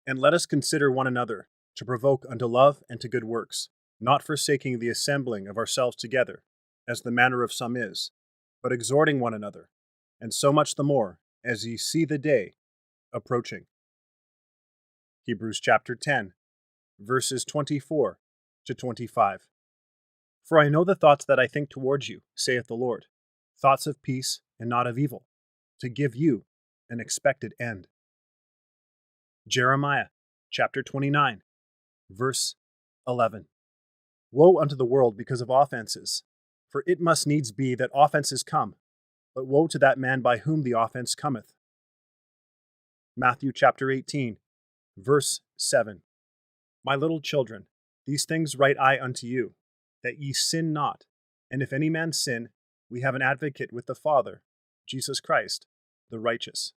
And let us consider one another, to provoke unto love and to good works, not forsaking the assembling of ourselves together, as the manner of some is, but exhorting one another, and so much the more, as ye see the day approaching. Hebrews chapter 10, verses 24 to 25. For I know the thoughts that I think towards you, saith the Lord, thoughts of peace and not of evil, to give you an expected end. Jeremiah chapter 29, verse 11. Woe unto the world because of offenses, for it must needs be that offenses come, but woe to that man by whom the offense cometh. Matthew chapter 18, verse 7. My little children, these things write I unto you, that ye sin not. And if any man sin, we have an advocate with the Father, Jesus Christ, the righteous.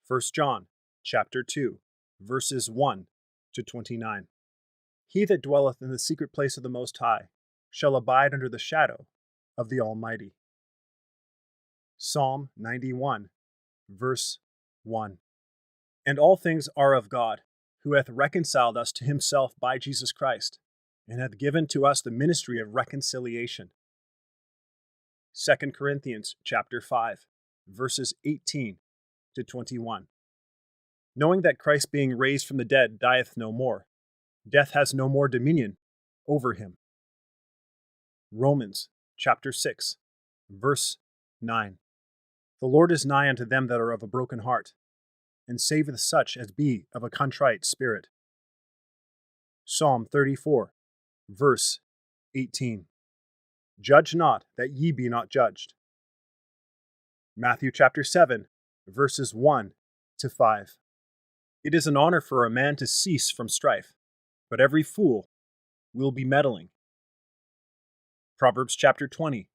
1 John chapter 2, verses 1 to 29. He that dwelleth in the secret place of the Most High shall abide under the shadow of the Almighty. Psalm 91, verse 1. And all things are of God, who hath reconciled us to himself by Jesus Christ, and hath given to us the ministry of reconciliation. 2 Corinthians chapter 5, verses 18 to 21. Knowing that Christ being raised from the dead dieth no more, death has no more dominion over him. Romans chapter 6, verse 9. The Lord is nigh unto them that are of a broken heart, and saveth such as be of a contrite spirit. Psalm 34, verse 18. Judge not, that ye be not judged. Matthew chapter 7, verses 1 to 5. It is an honor for a man to cease from strife, but every fool will be meddling. Proverbs chapter 20,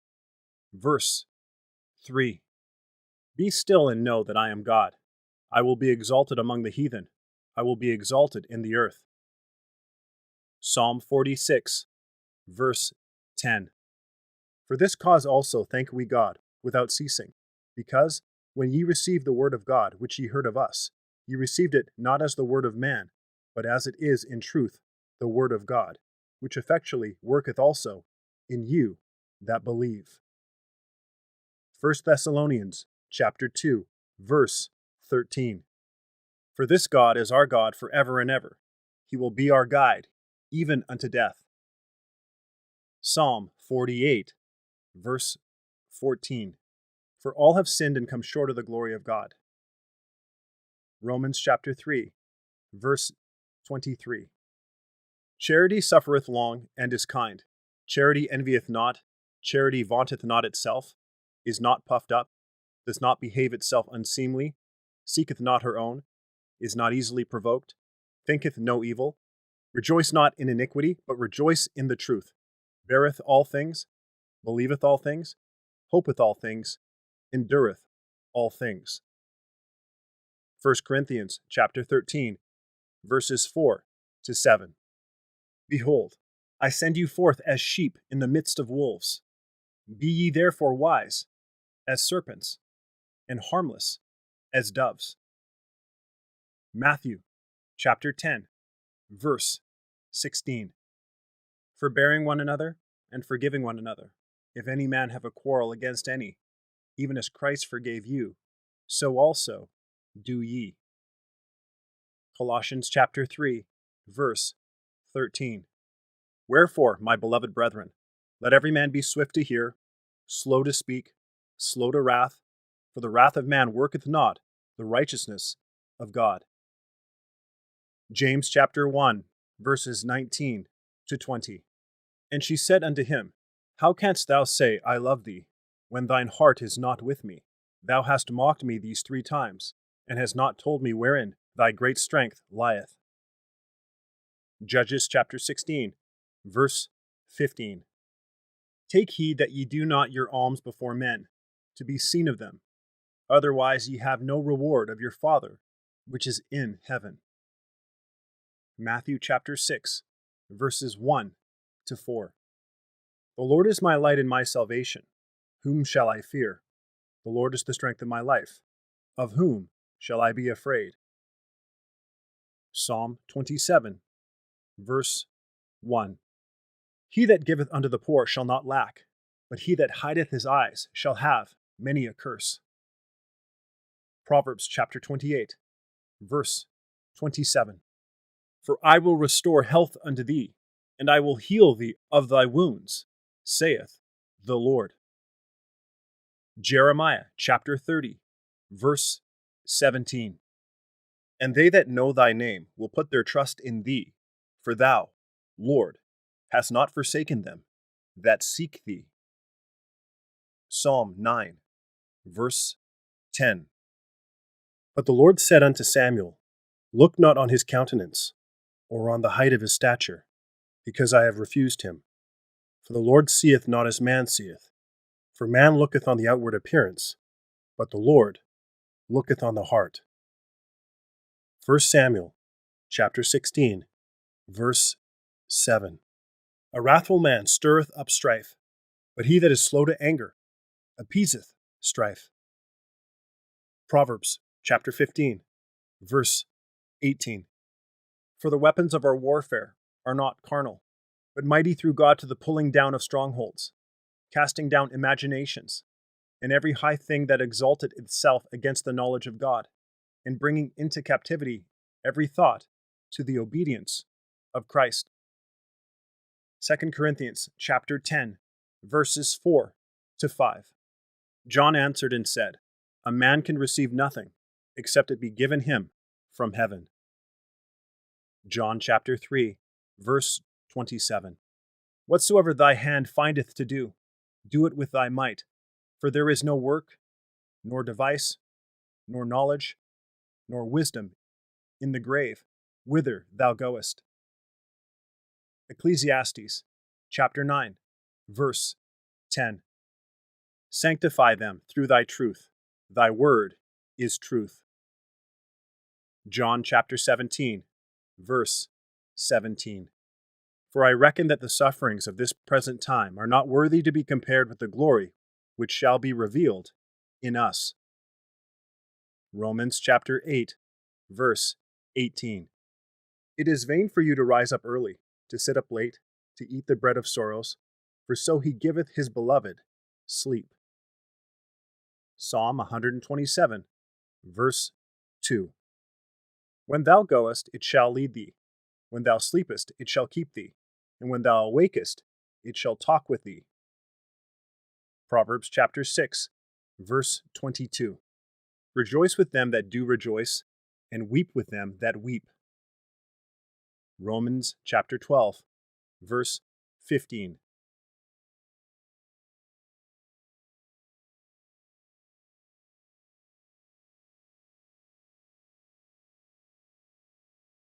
verse 3. Be still and know that I am God. I will be exalted among the heathen. I will be exalted in the earth. Psalm 46, verse 10. For this cause also thank we God, without ceasing, because, when ye received the word of God, which ye heard of us, ye received it not as the word of man, but as it is in truth the word of God, which effectually worketh also in you that believe. 1 Thessalonians chapter 2, verse 13. For this God is our God forever and ever. He will be our guide, even unto death. Psalm 48, verse 14. For all have sinned and come short of the glory of God. Romans chapter 3, verse 23. Charity suffereth long, and is kind. Charity envieth not. Charity vaunteth not itself, is not puffed up, does not behave itself unseemly, seeketh not her own, is not easily provoked, thinketh no evil. Rejoice not in iniquity, but rejoice in the truth. Beareth all things, believeth all things, hopeth all things, endureth all things. 1 Corinthians chapter 13, verses 4 to 7. Behold, I send you forth as sheep in the midst of wolves. Be ye therefore wise as serpents, and harmless as doves. Matthew chapter 10, verse 16. Forbearing one another, and forgiving one another, if any man have a quarrel against any, even as Christ forgave you, so also do ye. Colossians chapter 3, verse 13. Wherefore, my beloved brethren, let every man be swift to hear, slow to speak, slow to wrath, for the wrath of man worketh not the righteousness of God. James chapter 1, verses 19 to 20. And she said unto him, How canst thou say, I love thee, when thine heart is not with me? Thou hast mocked me these 3 times, and hast not told me wherein thy great strength lieth. Judges chapter 16, verse 15. Take heed that ye do not your alms before men, to be seen of them. Otherwise ye have no reward of your Father, which is in heaven. Matthew chapter 6, verses 1 to 4. The Lord is my light and my salvation. Whom shall I fear? The Lord is the strength of my life. Of whom shall I be afraid? Psalm 27, verse 1. He that giveth unto the poor shall not lack, but he that hideth his eyes shall have many a curse. Proverbs chapter 28, verse 27. For I will restore health unto thee, and I will heal thee of thy wounds, saith the Lord. Jeremiah chapter 30, verse 17. And they that know thy name will put their trust in thee, for thou, Lord, hast not forsaken them that seek thee. Psalm 9, verse 10. But the Lord said unto Samuel, Look not on his countenance, or on the height of his stature, because I have refused him. For the Lord seeth not as man seeth. For man looketh on the outward appearance, but the Lord looketh on the heart. 1 Samuel chapter 16, verse 7. A wrathful man stirreth up strife, but he that is slow to anger appeaseth strife. Proverbs chapter 15, verse 18. For the weapons of our warfare are not carnal, but mighty through God to the pulling down of strongholds, casting down imaginations, and every high thing that exalted itself against the knowledge of God, and bringing into captivity every thought to the obedience of Christ. 2 Corinthians chapter 10, verses 4 to 5. John answered and said, A man can receive nothing except it be given him from heaven. John chapter 3, verse 27. Whatsoever thy hand findeth to do, do it with thy might, for there is no work, nor device, nor knowledge, nor wisdom in the grave, whither thou goest. Ecclesiastes chapter 9, verse 10. Sanctify them through thy truth. Thy word is truth. John chapter 17, verse 17. For I reckon that the sufferings of this present time are not worthy to be compared with the glory which shall be revealed in us. Romans chapter 8, verse 18. It is vain for you to rise up early, to sit up late, to eat the bread of sorrows, for so he giveth his beloved sleep. Psalm 127, verse 2. When thou goest, it shall lead thee. When thou sleepest, it shall keep thee. And when thou awakest, it shall talk with thee. Proverbs chapter 6, verse 22. Rejoice with them that do rejoice, and weep with them that weep. Romans chapter 12, verse 15.